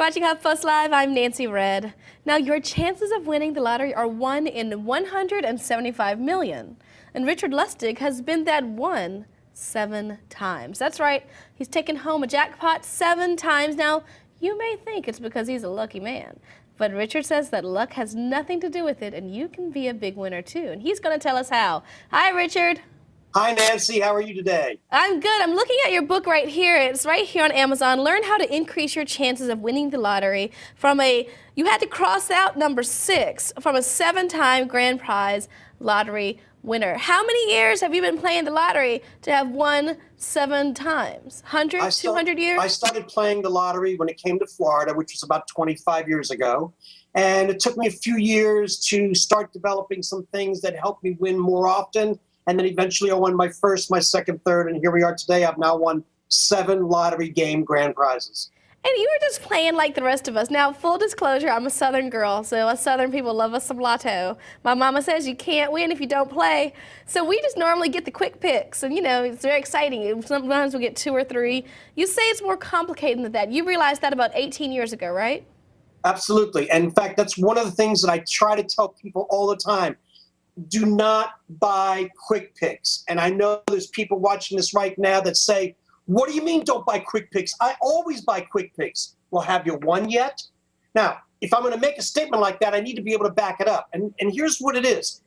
You're watching HuffPost Live. I'm Nancy Red. Now, your chances of winning the lottery are 1 in 175 million. And Richard Lustig has been that one 7 times. That's right. He's taken home a jackpot 7 times. Now, you may think it's because he's a lucky man. But Richard says that luck has nothing to do with it, and you can be a big winner, too. And he's going to tell us how. Hi, Richard. Hi, Nancy. How are you today? I'm good. I'm looking at your book right here. It's right here on Amazon. Learn how to increase your chances of winning the lottery you had to cross out number 6 from a 7-time grand prize lottery winner. How many years have you been playing the lottery to have won 7 times? 100, 200 years? I started playing the lottery when it came to Florida, which was about 25 years ago. And it took me a few years to start developing some things that helped me win more often. And then eventually I won my first, my second, third, and here we are today. I've now won 7 lottery game grand prizes. And you were just playing like the rest of us. Now, full disclosure, I'm a Southern girl, so us Southern people love us some lotto. My mama says you can't win if you don't play. So we just normally get the quick picks, and it's very exciting. Sometimes we get 2 or 3. You say it's more complicated than that. You realized that about 18 years ago, right? Absolutely. And in fact, that's one of the things that I try to tell people all the time. Do not buy quick picks. And I know there's people watching this right now that say, what do you mean don't buy quick picks? I always buy quick picks. Well, have you won yet? Now, if I'm going to make a statement like that, I need to be able to back it up. And here's what it is.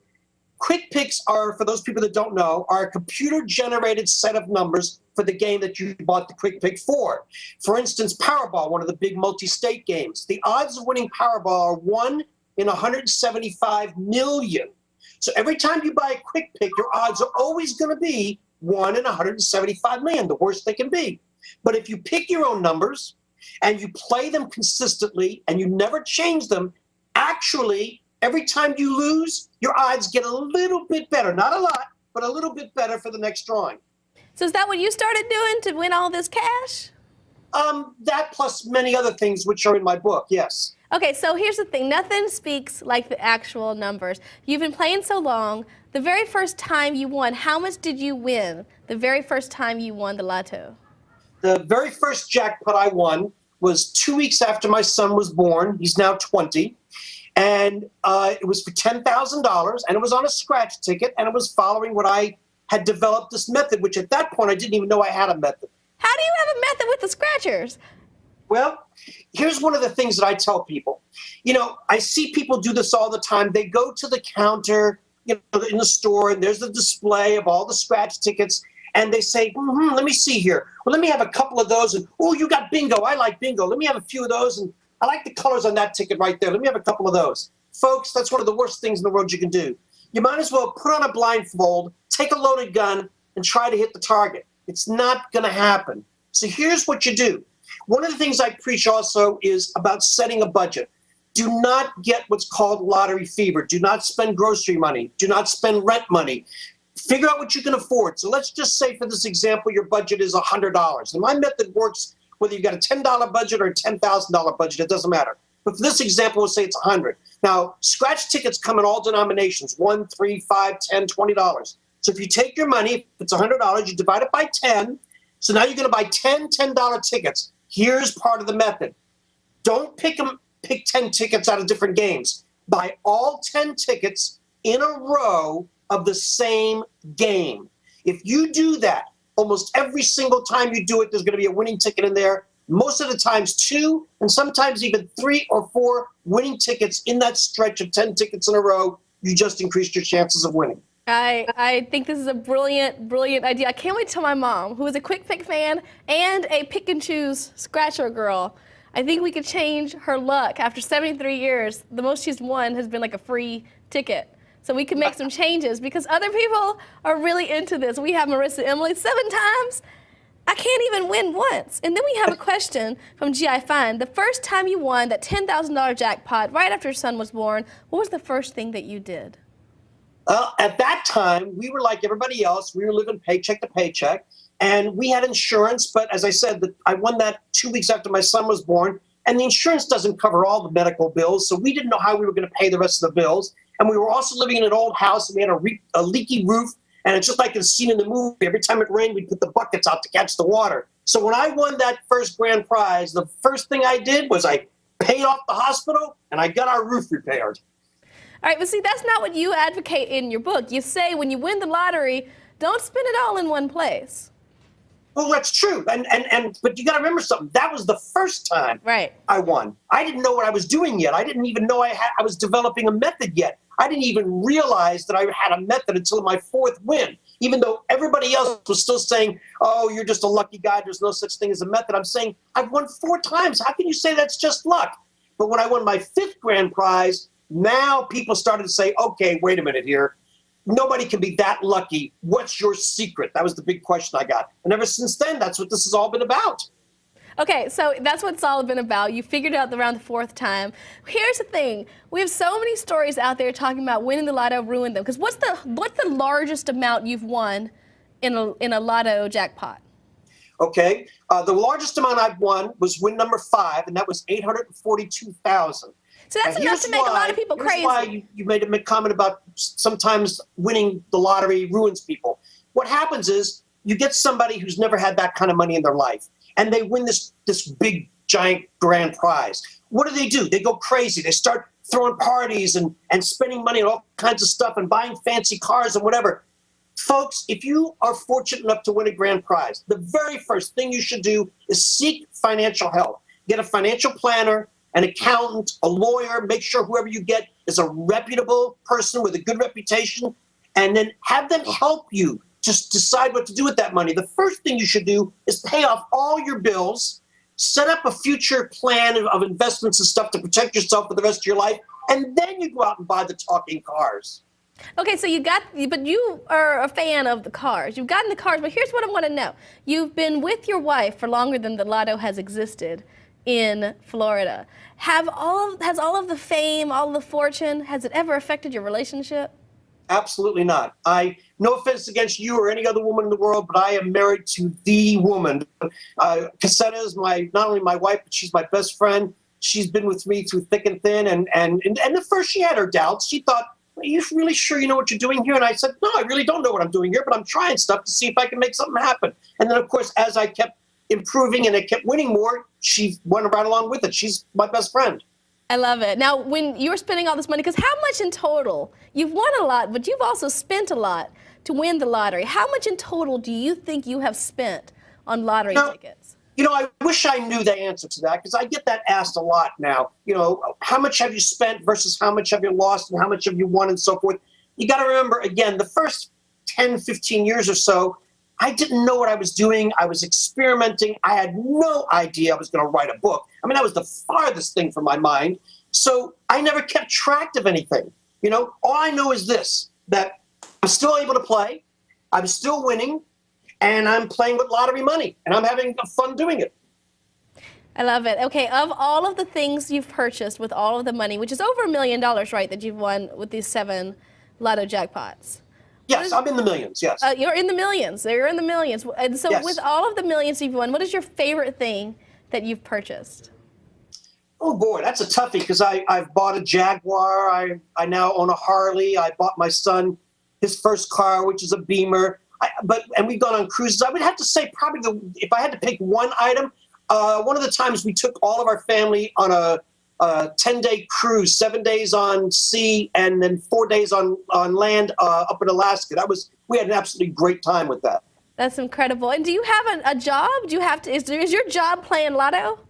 Quick picks are, for those people that don't know, are a computer-generated set of numbers for the game that you bought the quick pick for. For instance, Powerball, one of the big multi-state games. The odds of winning Powerball are 1 in 175 million. So every time you buy a quick pick, your odds are always going to be 1 in 175 million, the worst they can be. But if you pick your own numbers and you play them consistently and you never change them, actually, every time you lose, your odds get a little bit better. Not a lot, but a little bit better for the next drawing. So is that what you started doing to win all this cash? That plus many other things which are in my book, yes. Okay, so here's the thing. Nothing speaks like the actual numbers. You've been playing so long. The very first time you won, how much did you win the very first time you won the lotto? The very first jackpot I won was 2 weeks after my son was born. He's now 20. And it was for $10,000, and it was on a scratch ticket, and it was following what I had developed this method, which at that point I didn't even know I had a method. How do you have a method with the scratchers? Well, here's one of the things that I tell people. I see people do this all the time. They go to the counter, in the store, and there's the display of all the scratch tickets, and they say, let me see here. Well, let me have a couple of those, and, oh, you got bingo. I like bingo. Let me have a few of those, and I like the colors on that ticket right there. Let me have a couple of those. Folks, that's one of the worst things in the world you can do. You might as well put on a blindfold, take a loaded gun, and try to hit the target. It's not going to happen. So here's what you do. One of the things I preach also is about setting a budget. Do not get what's called lottery fever. Do not spend grocery money. Do not spend rent money. Figure out what you can afford. So let's just say, for this example, your budget is $100. And my method works whether you've got a $10 budget or a $10,000 budget. It doesn't matter. But for this example, we'll say it's $100. Now, scratch tickets come in all denominations, $1, $3, $5, $10, $20. So if you take your money, if it's $100, you divide it by 10. So now you're going to buy 10 $10 tickets. Here's part of the method. Don't pick 10 tickets out of different games. Buy all 10 tickets in a row of the same game. If you do that, almost every single time you do it, there's going to be a winning ticket in there. Most of the times 2, and sometimes even 3 or 4 winning tickets in that stretch of 10 tickets in a row. You just increased your chances of winning. I think this is a brilliant, brilliant idea. I can't wait to tell my mom, who is a quick pick fan and a pick and choose scratcher girl. I think we could change her luck. After 73 years, the most she's won has been like a free ticket. So we can make some changes because other people are really into this. We have Marissa Emily 7 times. I can't even win once. And then we have a question from G.I. Fine. The first time you won that $10,000 jackpot right after your son was born, what was the first thing that you did? At that time, we were like everybody else. We were living paycheck to paycheck, and we had insurance. But as I said, I won that 2 weeks after my son was born, and the insurance doesn't cover all the medical bills, so we didn't know how we were going to pay the rest of the bills. And we were also living in an old house, and we had a leaky roof, and it's just like the scene in the movie. Every time it rained, we'd put the buckets out to catch the water. So when I won that first grand prize, the first thing I did was I paid off the hospital and I got our roof repaired. All right, but see, that's not what you advocate in your book. You say when you win the lottery, don't spend it all in one place. Well, that's true. But you got to remember something. That was the first time Right. I won. I didn't know what I was doing yet. I didn't even know I was developing a method yet. I didn't even realize that I had a method until my fourth win, even though everybody else was still saying, oh, you're just a lucky guy. There's no such thing as a method. I'm saying I've won 4 times. How can you say that's just luck? But when I won my 5th grand prize, now people started to say, okay, wait a minute here. Nobody can be that lucky. What's your secret? That was the big question I got. And ever since then, that's what this has all been about. Okay, so that's what it's all been about. You figured out around the 4th time. Here's the thing. We have so many stories out there talking about winning the lotto ruined them. Because what's the largest amount you've won in a lotto jackpot? Okay. The largest amount I've won was win number 5, and that was $842,000. So that's enough to make a lot of people crazy. Here's why you made a comment about sometimes winning the lottery ruins people. What happens is you get somebody who's never had that kind of money in their life, and they win this big, giant grand prize. What do? They go crazy. They start throwing parties and spending money on all kinds of stuff and buying fancy cars and whatever. Folks, if you are fortunate enough to win a grand prize, the very first thing you should do is seek financial help. Get a financial planner, an accountant, a lawyer. Make sure whoever you get is a reputable person with a good reputation, and then have them help you just decide what to do with that money. The first thing you should do is pay off all your bills, set up a future plan of investments and stuff to protect yourself for the rest of your life, and then you go out and buy the talking cars. Okay, so but you are a fan of the cars. You've gotten the cars, but here's what I want to know. You've been with your wife for longer than the lotto has existed in Florida. Has all of the fame, all of the fortune, has it ever affected your relationship? Absolutely not. No offense against you or any other woman in the world, but I am married to the woman. Cassetta is not only my wife, but she's my best friend. She's been with me through thick and thin. And at first she had her doubts. She thought, are you really sure you know what you're doing here? And I said, no, I really don't know what I'm doing here, but I'm trying stuff to see if I can make something happen. And then, of course, as I kept improving and I kept winning more, she went right along with it. She's my best friend. I love it. Now, when you were spending all this money, because how much in total? You've won a lot, but you've also spent a lot to win the lottery. How much in total do you think you have spent on lottery tickets? I wish I knew the answer to that, because I get that asked a lot now. How much have you spent versus how much have you lost and how much have you won and so forth. You got to remember, again, the first 10, 15 years or so, I didn't know what I was doing. I was experimenting. I had no idea I was going to write a book. I mean, that was the farthest thing from my mind. So I never kept track of anything. All I know is this, that I'm still able to play. I'm still winning. And I'm playing with lottery money. And I'm having fun doing it. I love it. Okay, of all of the things you've purchased with all of the money, which is over $1 million, right, that you've won with these 7 lotto jackpots. Yes, I'm in the millions, yes. You're in the millions. You're in the millions. And so yes. With all of the millions you've won, what is your favorite thing that you've purchased? Oh, boy, that's a toughie, because I've bought a Jaguar. I now own a Harley. I bought my son his first car, which is a Beamer. And we've gone on cruises. I would have to say probably if I had to pick one item, one of the times we took all of our family on a 10-day cruise, 7 days on sea and then 4 days on land up in Alaska. We had an absolutely great time with that. That's incredible. And do you have a job? Is your job playing lotto?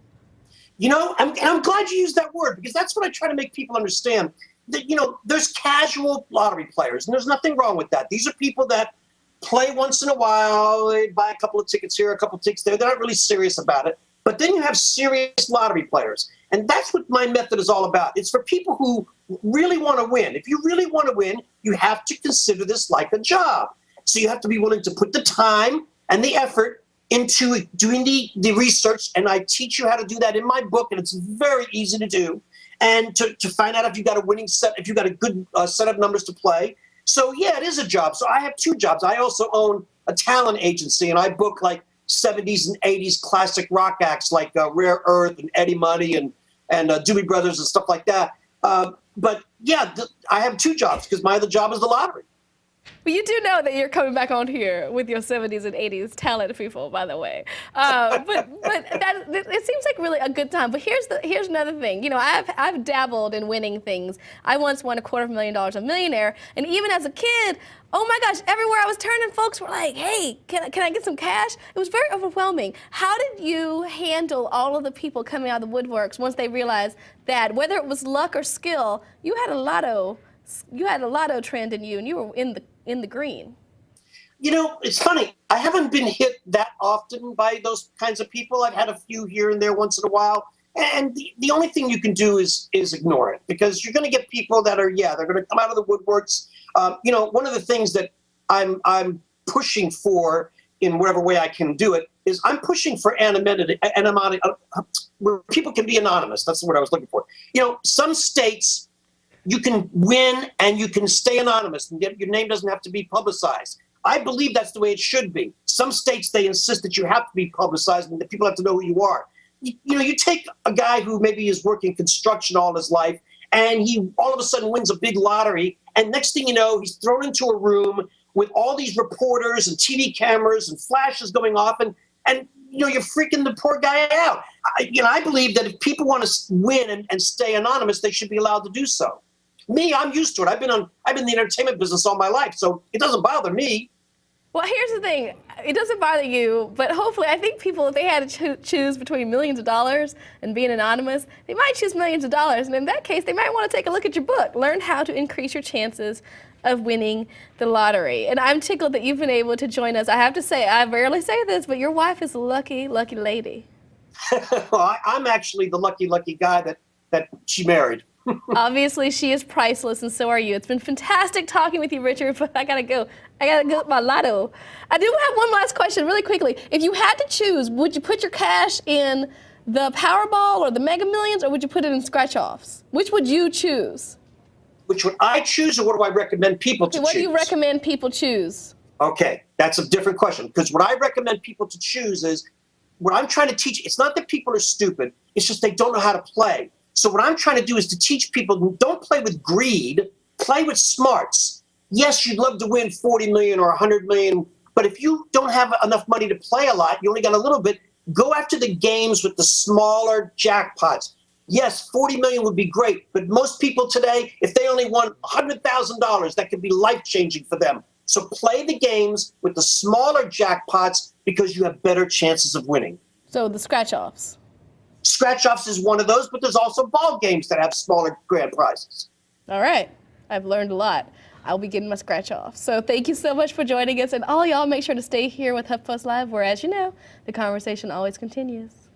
I'm glad you used that word, because that's what I try to make people understand. That, there's casual lottery players, and there's nothing wrong with that. These are people that play once in a while. They buy a couple of tickets here, a couple of tickets there. They're not really serious about it. But then you have serious lottery players. And that's what my method is all about. It's for people who really want to win. If you really want to win, you have to consider this like a job. So you have to be willing to put the time and the effort into doing the research. And I teach you how to do that in my book. And it's very easy to do. And to find out if you got a winning set, if you got a good set of numbers to play. So, yeah, it is a job. So I have 2 jobs. I also own a talent agency, and I book like 70s and 80s classic rock acts like Rare Earth and Eddie Money and Doobie Brothers and stuff like that. But, yeah, I have 2 jobs because my other job is the lottery. But you do know that you're coming back on here with your 70s and 80s talent people, by the way. It seems like really a good time. But here's another thing. You know, I've dabbled in winning things. I once won $250,000 a millionaire, and even as a kid, oh my gosh, everywhere I was turning, folks were like, "Hey, can I get some cash?" It was very overwhelming. How did you handle all of the people coming out of the woodworks once they realized that whether it was luck or skill, you had a lotto trend in you, and you were in the green? You know, it's funny. I haven't been hit that often by those kinds of people. I've had a few here and there once in a while. And the only thing you can do is ignore it, because you're going to get people that are, they're going to come out of the woodworks. You know, one of the things that I'm pushing for in whatever way I can do it is I'm pushing for anonymity, where people can be anonymous. That's the word I was looking for. You know, some states you can win and you can stay anonymous, and your name doesn't have to be publicized. I believe that's the way it should be. Some states, they insist that you have to be publicized and that people have to know who you are. You know, you take a guy who maybe is working construction all his life, and he all of a sudden wins a big lottery, and next thing you know, he's thrown into a room with all these reporters and TV cameras and flashes going off, and you know, you're freaking the poor guy out. I believe that if people want to win and stay anonymous, they should be allowed to do so. Me, I'm used to it. I've been in the entertainment business all my life, so it doesn't bother me. Well, here's the thing. It doesn't bother you, but hopefully, I think people, if they had to choose between millions of dollars and being anonymous, they might choose millions of dollars. And in that case, they might want to take a look at your book, Learn How to Increase Your Chances of Winning the Lottery. And I'm tickled that you've been able to join us. I have to say, I rarely say this, but your wife is a lucky, lucky lady. Well, I'm actually the lucky, lucky guy that she married. Obviously, she is priceless, and so are you. It's been fantastic talking with you, Richard, but I gotta go. I gotta go with my lotto. I do have one last question, really quickly. If you had to choose, would you put your cash in the Powerball or the Mega Millions, or would you put it in scratch-offs? Which would you choose? Which would I choose, or what do I recommend people to choose? What do you recommend people choose? Okay, that's a different question, because what I recommend people to choose is, what I'm trying to teach, it's not that people are stupid, it's just they don't know how to play. So what I'm trying to do is to teach people, don't play with greed, play with smarts. Yes, you'd love to win 40 million or 100 million, but if you don't have enough money to play a lot, you only got a little bit, go after the games with the smaller jackpots. Yes, 40 million would be great, but most people today, if they only won $100,000, that could be life-changing for them. So play the games with the smaller jackpots, because you have better chances of winning. So the scratch-offs. Scratch-offs is one of those, but there's also ball games that have smaller grand prizes. All right. I've learned a lot. I'll be getting my scratch-off. So thank you so much for joining us. And all y'all, make sure to stay here with HuffPost Live, where, as you know, the conversation always continues.